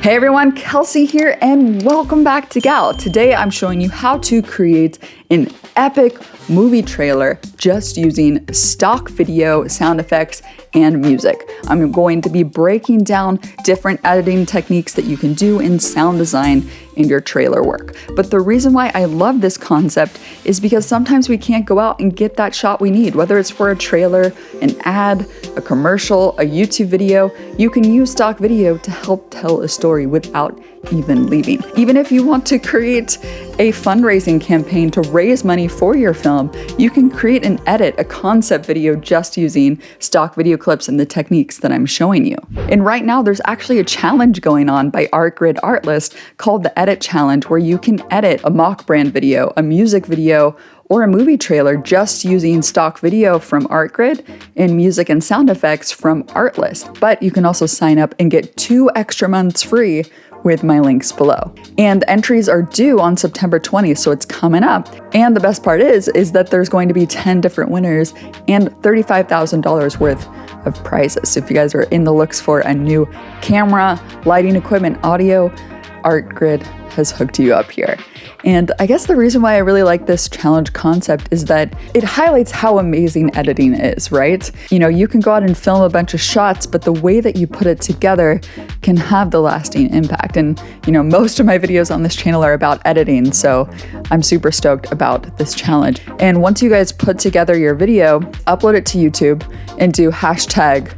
Hey everyone, Kelsey here and welcome back to Gal. Today I'm showing you how to create an epic movie trailer just using stock video, sound effects, and music. I'm going to be breaking down different editing techniques that you can do in sound design in your trailer work. But the reason why I love this concept is because sometimes we can't go out and get that shot we need, whether it's for a trailer, an ad, a commercial, a YouTube video. You can use stock video to help tell a story without even leaving. Even if you want to create a fundraising campaign to raise money for your film, you can create and edit a concept video just using stock video clips and the techniques that I'm showing you. And right now there's actually a challenge going on by Artgrid Artlist called the Edit Challenge, where you can edit a mock brand video, a music video, or a movie trailer just using stock video from Artgrid and music and sound effects from Artlist. But you can also sign up and get 2 extra months free with my links below. And entries are due on September 20th, so it's coming up. And the best part is that there's going to be 10 different winners and $35,000 worth of prizes. So if you guys are in the looks for a new camera, lighting equipment, audio, Artgrid has hooked you up here. And I guess the reason why I really like this challenge concept is that it highlights how amazing editing is, right? You know, you can go out and film a bunch of shots, but the way that you put it together can have the lasting impact. And, you know, most of my videos on this channel are about editing, so I'm super stoked about this challenge. And once you guys put together your video, upload it to YouTube and do hashtag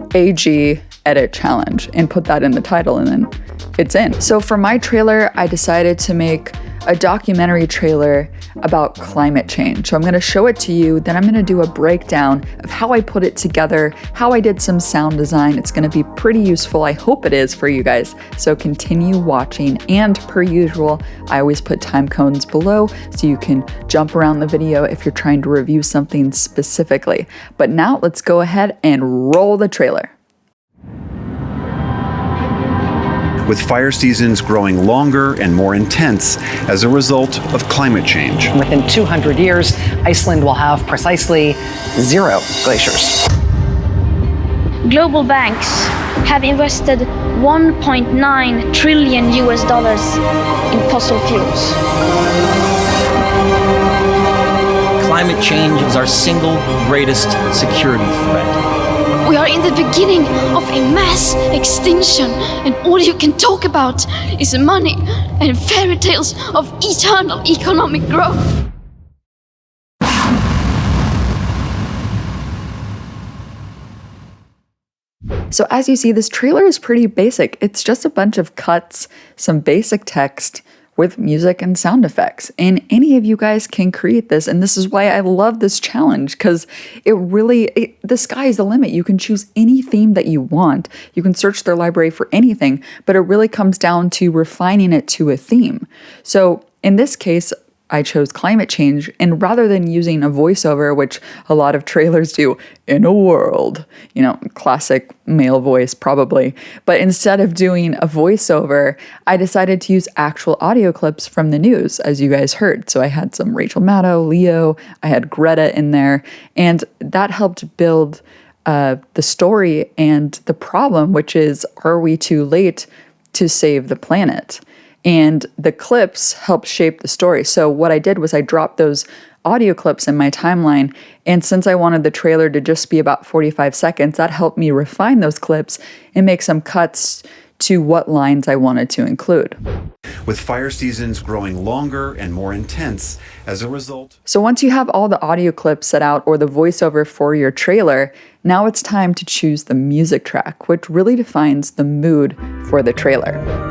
ageditchallenge and put that in the title, and then it's in. So for my trailer, I decided to make a documentary trailer about climate change. So I'm gonna show it to you, then I'm gonna do a breakdown of how I put it together, how I did some sound design. It's gonna be pretty useful. I hope it is for you guys. So continue watching. And per usual, I always put time codes below so you can jump around the video if you're trying to review something specifically. But now let's go ahead and roll the trailer. With fire seasons growing longer and more intense as a result of climate change. Within 200 years, Iceland will have precisely 0 glaciers. Global banks have invested $1.9 trillion in fossil fuels. Climate change is our single greatest security threat. We are in the beginning of a mass extinction, and all you can talk about is money and fairy tales of eternal economic growth. So as you see, this trailer is pretty basic. It's just a bunch of cuts, some basic text, with music and sound effects. And any of you guys can create this. And this is why I love this challenge, because the sky is the limit. You can choose any theme that you want. You can search their library for anything, but it really comes down to refining it to a theme. So in this case, I chose climate change, and rather than using a voiceover, which a lot of trailers do, in a world, you know, classic male voice probably, but instead of doing a voiceover, I decided to use actual audio clips from the news, as you guys heard. So I had some Rachel Maddow, Leo, I had Greta in there, and that helped build the story and the problem, which is, are we too late to save the planet? And the clips help shape the story. So what I did was I dropped those audio clips in my timeline. And since I wanted the trailer to just be about 45 seconds, that helped me refine those clips and make some cuts to what lines I wanted to include. With fire seasons growing longer and more intense as a result. So once you have all the audio clips set out or the voiceover for your trailer, now it's time to choose the music track, which really defines the mood for the trailer.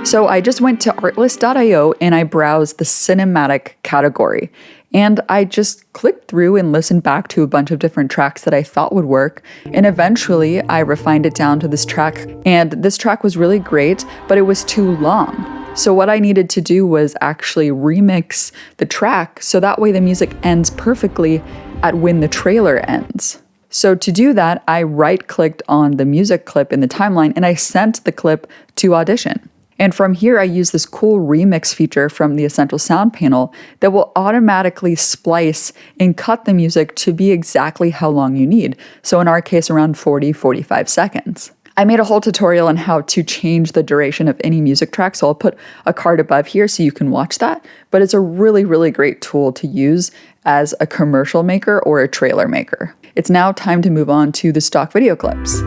So I just went to artlist.io and I browsed the cinematic category. And I just clicked through and listened back to a bunch of different tracks that I thought would work. And eventually I refined it down to this track. And this track was really great, but it was too long. So what I needed to do was actually remix the track so that way the music ends perfectly at when the trailer ends. So to do that, I right-clicked on the music clip in the timeline and I sent the clip to Audition. And from here, I use this cool remix feature from the Essential Sound panel that will automatically splice and cut the music to be exactly how long you need. So in our case, around 40-45 seconds. I made a whole tutorial on how to change the duration of any music track, so I'll put a card above here so you can watch that. But it's a really, really great tool to use as a commercial maker or a trailer maker. It's now time to move on to the stock video clips.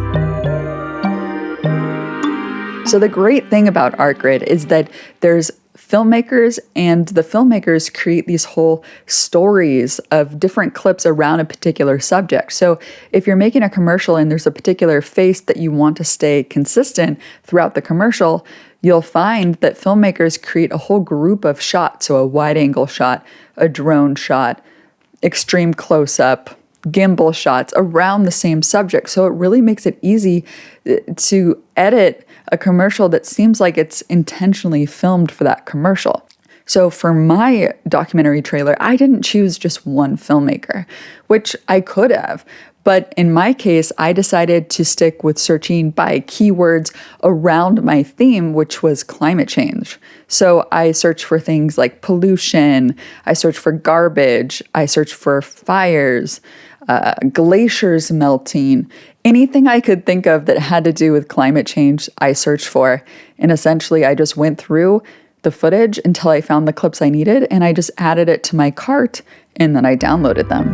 So the great thing about Artgrid is that there's filmmakers, and the filmmakers create these whole stories of different clips around a particular subject. So if you're making a commercial and there's a particular face that you want to stay consistent throughout the commercial, you'll find that filmmakers create a whole group of shots. So a wide angle shot, a drone shot, extreme close-up, gimbal shots around the same subject. So it really makes it easy to edit a commercial that seems like it's intentionally filmed for that commercial. So for my documentary trailer, I didn't choose just one filmmaker, which I could have. But in my case, I decided to stick with searching by keywords around my theme, which was climate change. So I searched for things like pollution, I searched for garbage, I searched for fires, glaciers melting, anything I could think of that had to do with climate change, I searched for. And essentially, I just went through the footage until I found the clips I needed, and I just added it to my cart, and then I downloaded them.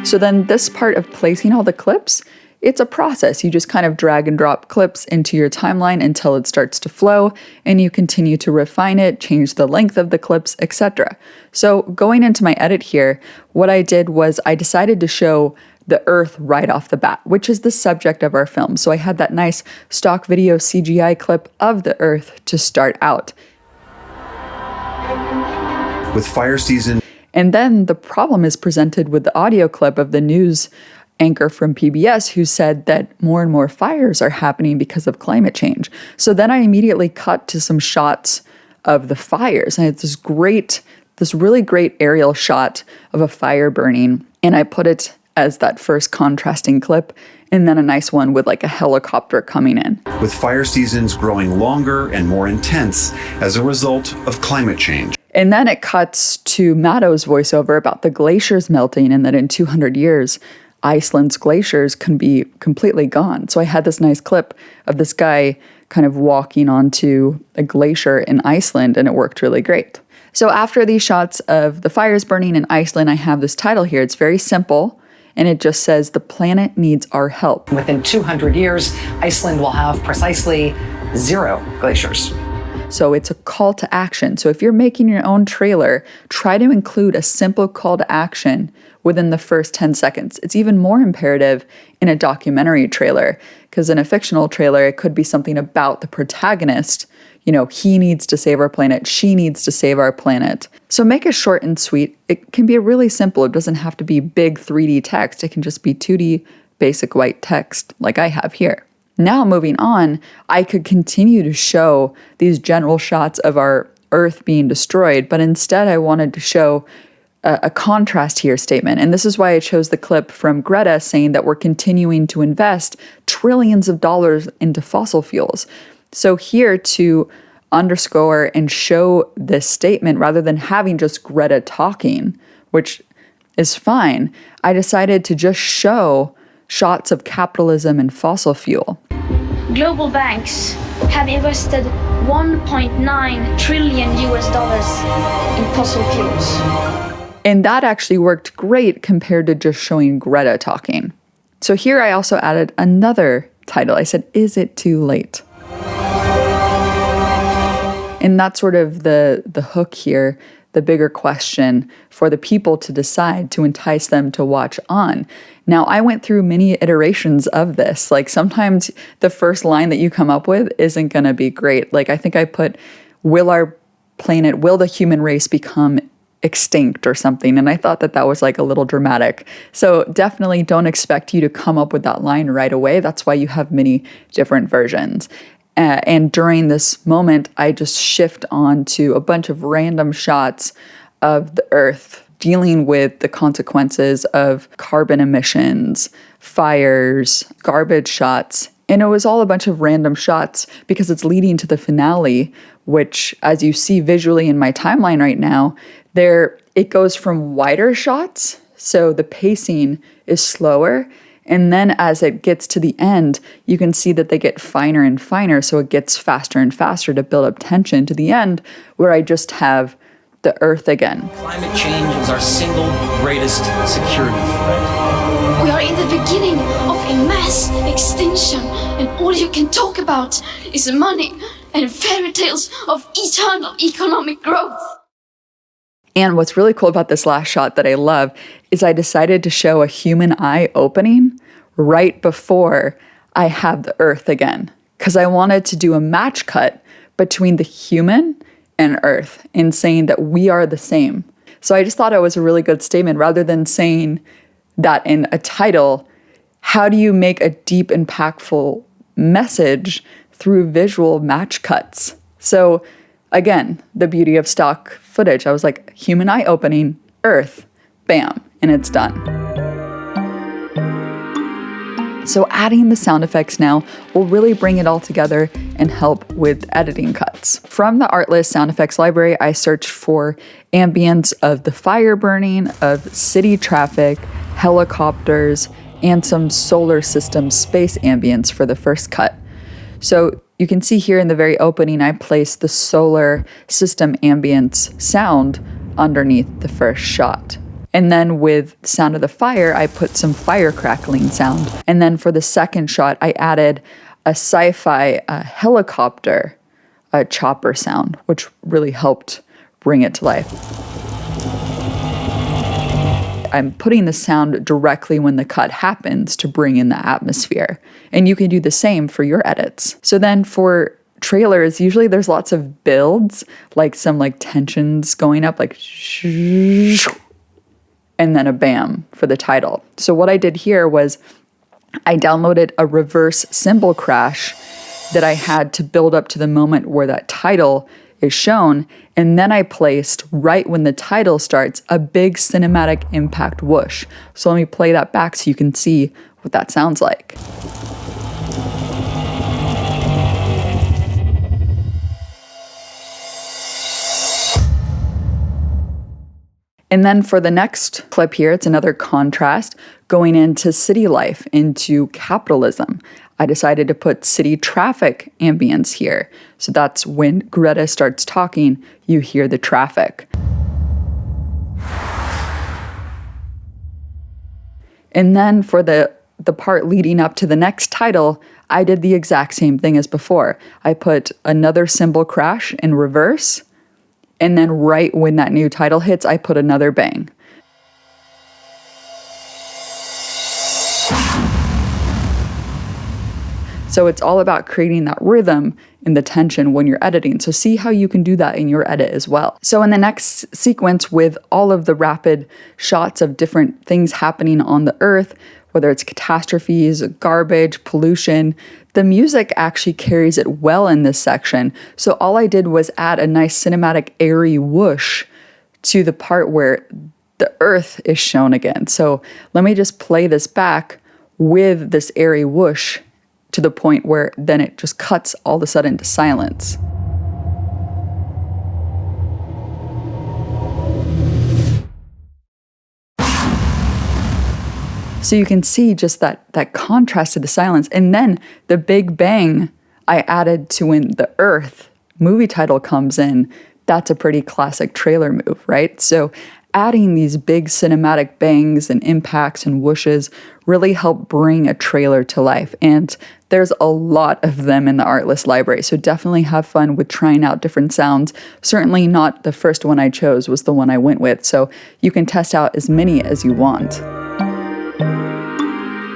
So then this part of placing all the clips, it's a process. You just kind of drag and drop clips into your timeline until it starts to flow, and you continue to refine it, change the length of the clips, etc. So going into my edit here, what I did was I decided to show the Earth right off the bat, which is the subject of our film. So I had that nice stock video CGI clip of the Earth to start out. With fire season. And then the problem is presented with the audio clip of the news anchor from PBS who said that more and more fires are happening because of climate change. So then I immediately cut to some shots of the fires. And it's this really great aerial shot of a fire burning. And I put it as that first contrasting clip, and then a nice one with like a helicopter coming in. With fire seasons growing longer and more intense as a result of climate change. And then it cuts to Matto's voiceover about the glaciers melting and that in 200 years, Iceland's glaciers can be completely gone. So I had this nice clip of this guy kind of walking onto a glacier in Iceland, and it worked really great. So after these shots of the fires burning in Iceland, I have this title here. It's very simple, and it just says, "The planet needs our help." Within 200 years, Iceland will have precisely 0 glaciers. So it's a call to action. So if you're making your own trailer, try to include a simple call to action within the first 10 seconds. It's even more imperative in a documentary trailer, because in a fictional trailer, it could be something about the protagonist. You know, he needs to save our planet, she needs to save our planet. So make it short and sweet. It can be really simple. It doesn't have to be big 3D text. It can just be 2D basic white text like I have here. Now moving on, I could continue to show these general shots of our Earth being destroyed, but instead I wanted to show a contrast here statement. And this is why I chose the clip from Greta saying that we're continuing to invest trillions of dollars into fossil fuels. So here to underscore and show this statement rather than having just Greta talking, which is fine, I decided to just show shots of capitalism and fossil fuel. Global banks have invested $1.9 trillion in fossil fuels. And that actually worked great compared to just showing Greta talking. So here I also added another title. I said, "Is it too late?" And that's sort of the hook here, the bigger question for the people to decide to entice them to watch on. Now, I went through many iterations of this. Like sometimes the first line that you come up with isn't going to be great. Like I think I put, will the human race become extinct or something? And I thought that was like a little dramatic. So definitely don't expect you to come up with that line right away. That's why you have many different versions. And during this moment, I just shift on to a bunch of random shots of the Earth dealing with the consequences of carbon emissions, fires, garbage shots. And it was all a bunch of random shots because it's leading to the finale, which, as you see visually in my timeline right now, it goes from wider shots, so the pacing is slower, And then as it gets to the end, you can see that they get finer and finer, so it gets faster and faster to build up tension to the end where I just have the Earth again. Climate change is our single greatest security threat. We are in the beginning of a mass extinction, and all you can talk about is money and fairy tales of eternal economic growth. And what's really cool about this last shot that I love is I decided to show a human eye opening right before I have the Earth again, because I wanted to do a match cut between the human and Earth in saying that we are the same. So I just thought it was a really good statement rather than saying that in a title. How do you make a deep, impactful message through visual match cuts? So again, the beauty of stock footage. I was like, human eye opening, Earth, bam, and it's done. So adding the sound effects now will really bring it all together and help with editing cuts. From the Artlist sound effects library, I searched for ambience of the fire burning, of city traffic, helicopters, and some solar system space ambience for the first cut. So you can see here in the very opening, I placed the solar system ambience sound underneath the first shot. And then with sound of the fire, I put some fire crackling sound. And then for the second shot, I added a sci-fi helicopter chopper sound, which really helped bring it to life. I'm putting the sound directly when the cut happens to bring in the atmosphere. And you can do the same for your edits. So then for trailers, usually there's lots of builds, like some like tensions going up, like and then a bam for the title. So what I did here was I downloaded a reverse cymbal crash that I had to build up to the moment where that title is shown, and then I placed, right when the title starts, a big cinematic impact whoosh. So let me play that back so you can see what that sounds like. And then for the next clip here, it's another contrast going into city life, into capitalism. I decided to put city traffic ambience here. So that's when Greta starts talking, you hear the traffic. And then for the part leading up to the next title, I did the exact same thing as before. I put another cymbal crash in reverse, and then right when that new title hits, I put another bang. So it's all about creating that rhythm and the tension when you're editing. So see how you can do that in your edit as well. So in the next sequence, with all of the rapid shots of different things happening on the Earth, whether it's catastrophes, garbage, pollution, the music actually carries it well in this section. So all I did was add a nice cinematic airy whoosh to the part where the Earth is shown again. So let me just play this back with this airy whoosh to the point where then it just cuts all of a sudden to silence. So you can see just that contrast to the silence. And then the big bang I added to when the Earth movie title comes in. That's a pretty classic trailer move, right? So adding these big cinematic bangs and impacts and whooshes really help bring a trailer to life. And there's a lot of them in the Artlist library, so definitely have fun with trying out different sounds. Certainly not the first one I chose was the one I went with, so you can test out as many as you want.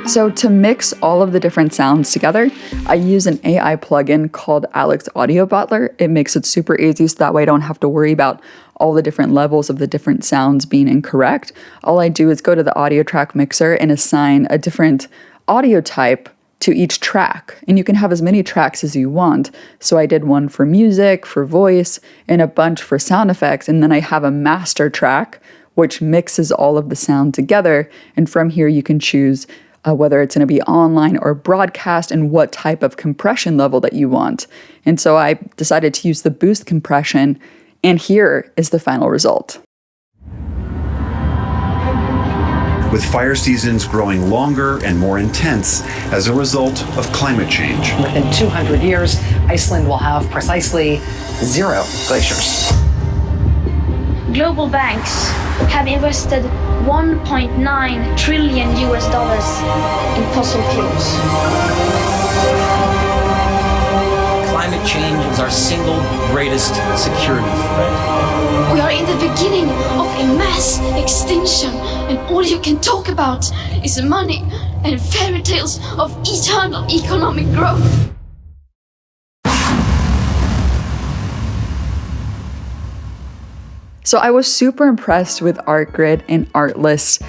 So to mix all of the different sounds together, I use an AI plugin called Alex Audio Butler. It makes it super easy, so that way I don't have to worry about all the different levels of the different sounds being incorrect. All I do is go to the audio track mixer and assign a different audio type to each track. And you can have as many tracks as you want. So I did one for music, for voice, and a bunch for sound effects. And then I have a master track, which mixes all of the sound together. And from here you can choose whether it's going to be online or broadcast and what type of compression level that you want. And so I decided to use the boost compression, and here is the final result. with fire seasons growing longer and more intense as a result of climate change. Within 200 years, Iceland will have precisely 0 glaciers. Global banks have invested $1.9 trillion in fossil fuels. Climate change is our single greatest security threat. We are in the beginning of a mass extinction, and all you can talk about is money and fairy tales of eternal economic growth. So I was super impressed with Artgrid and Artlist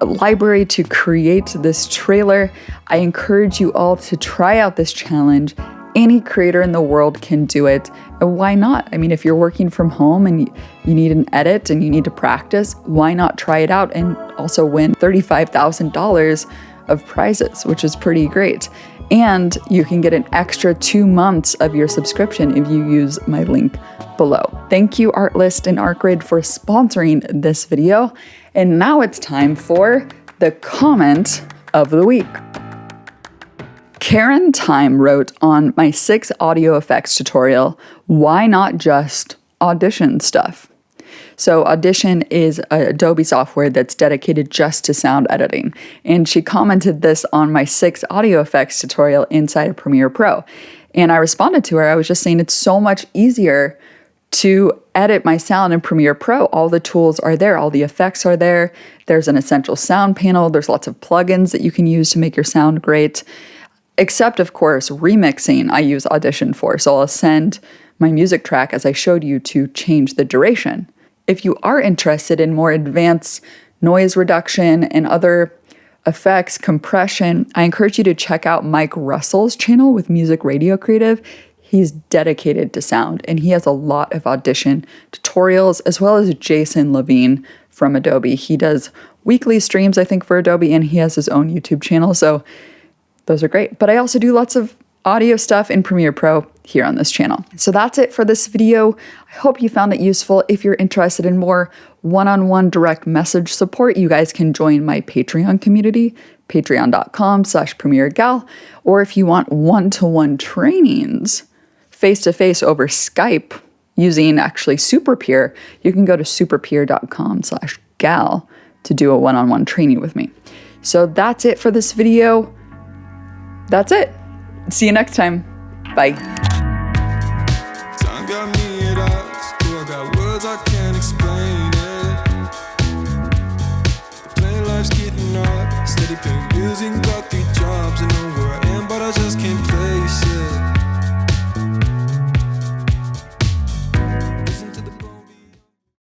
library to create this trailer. I encourage you all to try out this challenge. Any creator in the world can do it. And why not? I mean, if you're working from home and you need an edit and you need to practice, why not try it out and also win $35,000 of prizes, which is pretty great. And you can get an extra 2 months of your subscription if you use my link below. Thank you, Artlist and Artgrid, for sponsoring this video. And now it's time for the comment of the week. Karen Time wrote on my 6 audio effects tutorial, why not just Audition stuff? So Audition is an Adobe software that's dedicated just to sound editing. And she commented this on my 6 audio effects tutorial inside of Premiere Pro. And I responded to her. I was just saying it's so much easier to edit my sound in Premiere Pro. All the tools are there. All the effects are there. There's an essential sound panel. There's lots of plugins that you can use to make your sound great. Except, of course, remixing I use Audition for. So I'll send my music track, as I showed you, to change the duration. If you are interested in more advanced noise reduction and other effects, compression, I encourage you to check out Mike Russell's channel with Music Radio Creative. He's dedicated to sound, and he has a lot of Audition tutorials, as well as Jason Levine from Adobe. He does weekly streams, I think, for Adobe, and he has his own YouTube channel, so those are great. But I also do lots of audio stuff in Premiere Pro here on this channel. So that's it for this video. I hope you found it useful. If you're interested in more one-on-one direct message support, you guys can join my Patreon community, patreon.com/premieregal. Or if you want one-to-one trainings, face-to-face over Skype, using actually SuperPeer, you can go to superpeer.com/gal to do a one-on-one training with me. So that's it for this video. That's it. See you next time. Bye. Time got me at odds. Do I got words I can't explain it? Plain life's getting hard. Steady pain, losing, got the